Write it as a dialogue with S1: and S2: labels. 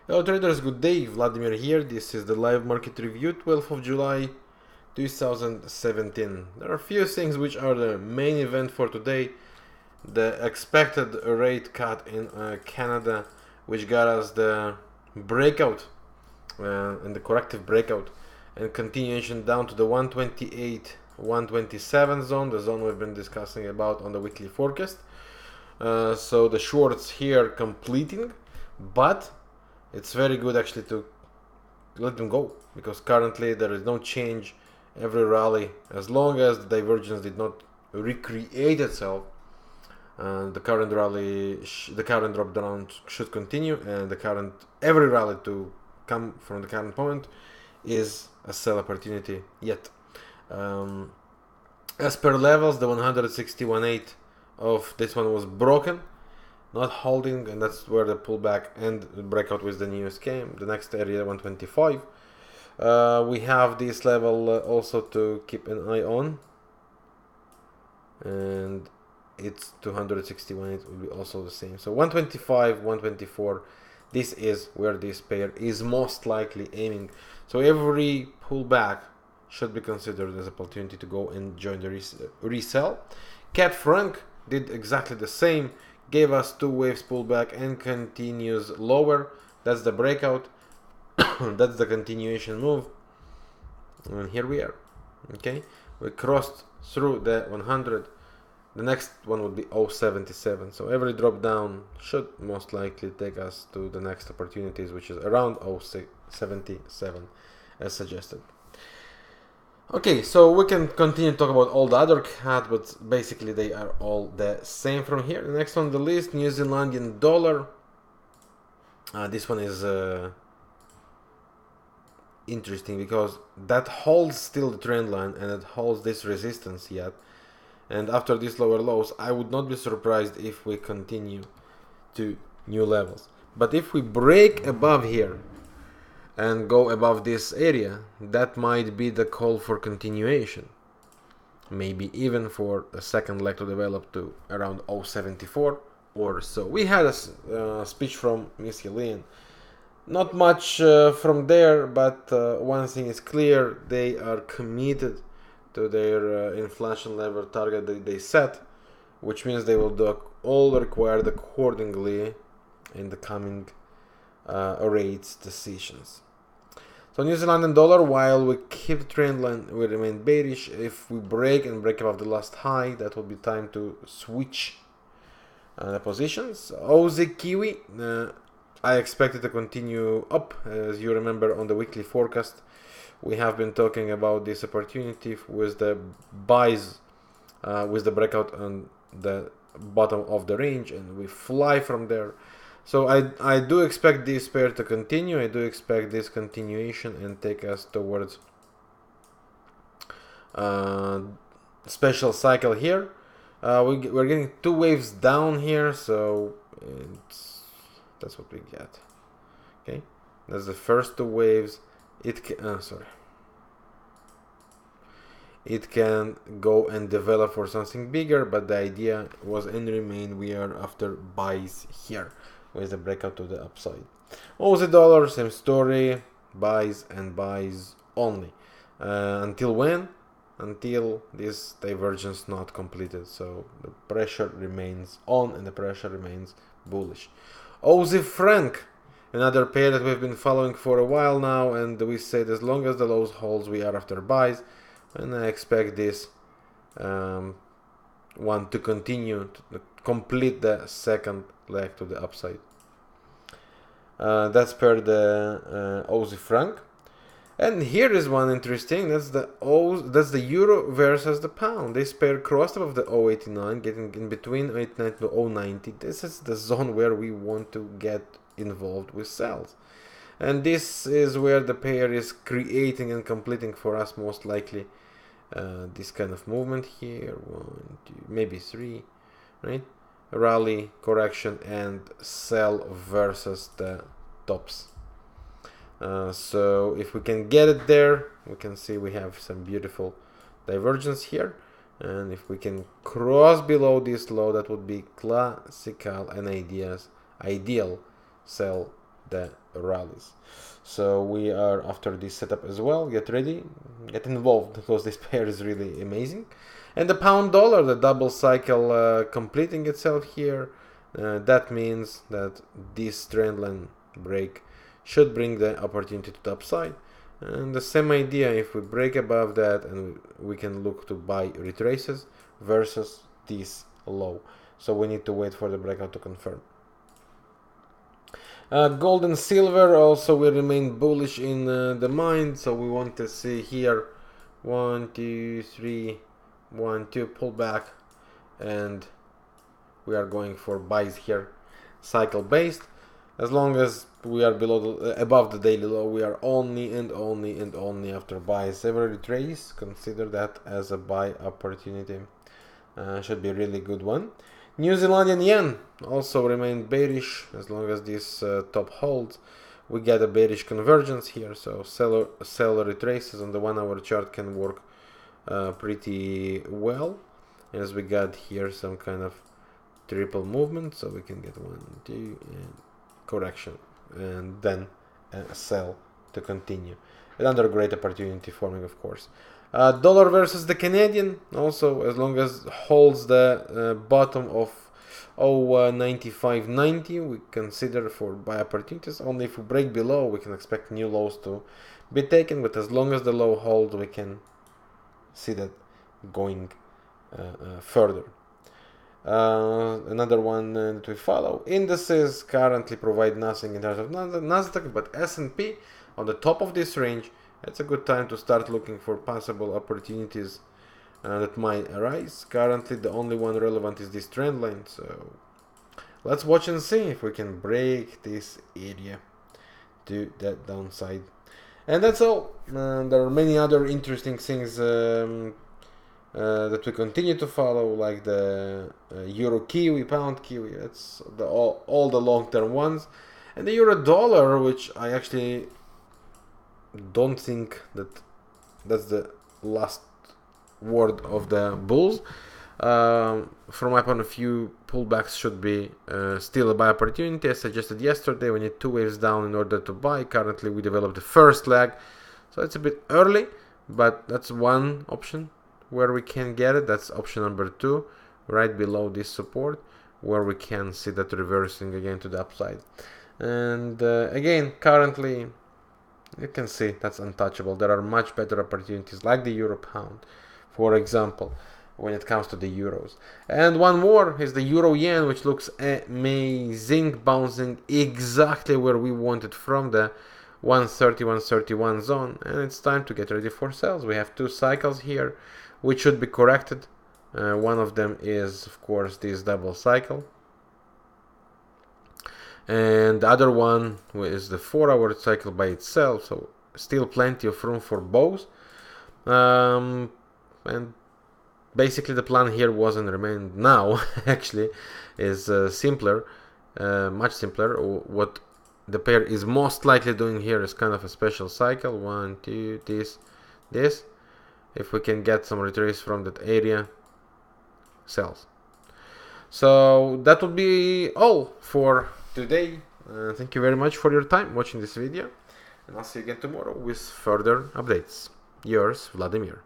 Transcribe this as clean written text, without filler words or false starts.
S1: Hello traders, good day, Vladimir here. This is the live market review, 12th of July 2017. There are a few things which are the main event for today. The expected rate cut in Canada, which got us the breakout and the corrective breakout and continuation down to the 128, 127 zone, the zone we've been discussing about on the weekly forecast. So the shorts here completing, but it's very good actually to let them go, because currently there is no change every rally. As long as the divergence did not recreate itself, the current rally, the current drop down should continue, and every rally to come from the current moment is a sell opportunity yet. As per levels, the 161.8 of this one was broken, not holding, and that's where the pullback and the breakout with the newest came. The next area 125. We have this level also to keep an eye on, and it's 261. It will be also the same. So 125, 124. This is where this pair is most likely aiming. So every pullback should be considered as an opportunity to go and join the resell. Cat Frank did exactly the same. Gave us two waves pullback and continues lower. That's the breakout. That's the continuation move. And here we are. Okay, we crossed through the 100. The next one would be 0.77. So every drop down should most likely take us to the next opportunities, which is around 0.77 as suggested. Okay, so we can continue to talk about all the other cat, but basically they are all the same from here. The next on the list, New Zealandian dollar. This one is interesting because that holds still the trend line and it holds this resistance yet. And after these lower lows, I would not be surprised if we continue to new levels. But if we break above here and go above this area, that might be the call for continuation. Maybe even for a second leg to develop to around 0.74 or so. We had a speech from Miss Helene. Not much from there, but one thing is clear: they are committed to their inflation level target that they set, which means they will do all required accordingly in the coming rates decisions. So New Zealand dollar, while we keep the trend line, we remain bearish. If we break above the last high, that will be time to switch the positions. Aussie Kiwi, I expect it to continue up. As you remember on the weekly forecast, we have been talking about this opportunity with the buys, with the breakout on the bottom of the range, and we fly from there. So I do expect this pair to continue. I do expect this continuation and take us towards special cycle here. We're getting two waves down here, so that's what we get. Okay, that's the first two waves. It can go and develop for something bigger, but the idea was and remain we are after buys here with the breakout to the upside. Aussie dollar, same story, buys and buys only. Until when? Until this divergence not completed. So the pressure remains on and the pressure remains bullish. Aussie franc, another pair that we've been following for a while now, and we said as long as the lows holds, we are after buys, and I expect this one to continue to complete the second leg to the upside. That's per the Aussie franc. And here is one interesting. That's the euro versus the pound. This pair crossed above the 0.89, getting in between 0.89 to 0.90. This is the zone where we want to get involved with sells, and this is where the pair is creating and completing for us most likely this kind of movement here. 1, 2, maybe 3, right? Rally, correction, and sell versus the tops. So if we can get it there, we can see we have some beautiful divergence here, and if we can cross below this low, that would be classical and ideal sell the rallies. So we are after this setup as well. Get ready, get involved, because this pair is really amazing. And the pound dollar, the double cycle completing itself here. That means that this trend line break should bring the opportunity to the upside. And the same idea, if we break above that, and we can look to buy retraces versus this low. So we need to wait for the breakout to confirm. Gold and silver also will remain bullish in the mind, so we want to see here 1 2 3 1 2 pull back, and we are going for buys here, cycle based. As long as we are above the daily low, we are only and only after buys. Every retrace, consider that as a buy opportunity. Should be a really good one. New Zealandian yen also remained bearish. As long as this top holds, we get a bearish convergence here. So seller retraces on the 1 hour chart can work pretty well, as we got here some kind of triple movement. So we can get 1 2 and correction, and then sell to continue. Another great opportunity forming, of course. Dollar versus the Canadian, also, as long as holds the bottom of 0.9590, we consider for buy opportunities. Only if we break below, we can expect new lows to be taken, but as long as the low holds, we can see that going further. Another one that we follow. Indices currently provide nothing in terms of Nasdaq, but S&P on the top of this range. It's a good time to start looking for possible opportunities that might arise. Currently, the only one relevant is this trend line. So let's watch and see if we can break this area to that downside. And that's all. There are many other interesting things that we continue to follow, like the Euro Kiwi, Pound Kiwi. That's all the long-term ones, and the Euro Dollar, which I actually don't think that's the last word of the bulls. From my point of view, pullbacks should be still a buy opportunity. As suggested yesterday, we need 2 waves down in order to buy. Currently, we developed the first leg, so it's a bit early, but that's one option where we can get it. That's option number 2, right below this support, where we can see that reversing again to the upside. And again, currently, you can see that's untouchable. There are much better opportunities, like the Euro Pound, for example, when it comes to the euros. And one more is the Euro Yen, which looks amazing, bouncing exactly where we wanted from the 130, 131 zone. And it's time to get ready for sales. We have 2 cycles here, which should be corrected. One of them is, of course, this double cycle. And the other one is the 4-hour cycle by itself. So still plenty of room for both. And basically the plan here was and remained now actually is simpler, much simpler. What the pair is most likely doing here is kind of a special cycle. 1 2 this. If we can get some retrace from that area, sells. So that would be all for today. Thank you very much for your time watching this video, and I'll see you again tomorrow with further updates. Yours, Vladimir.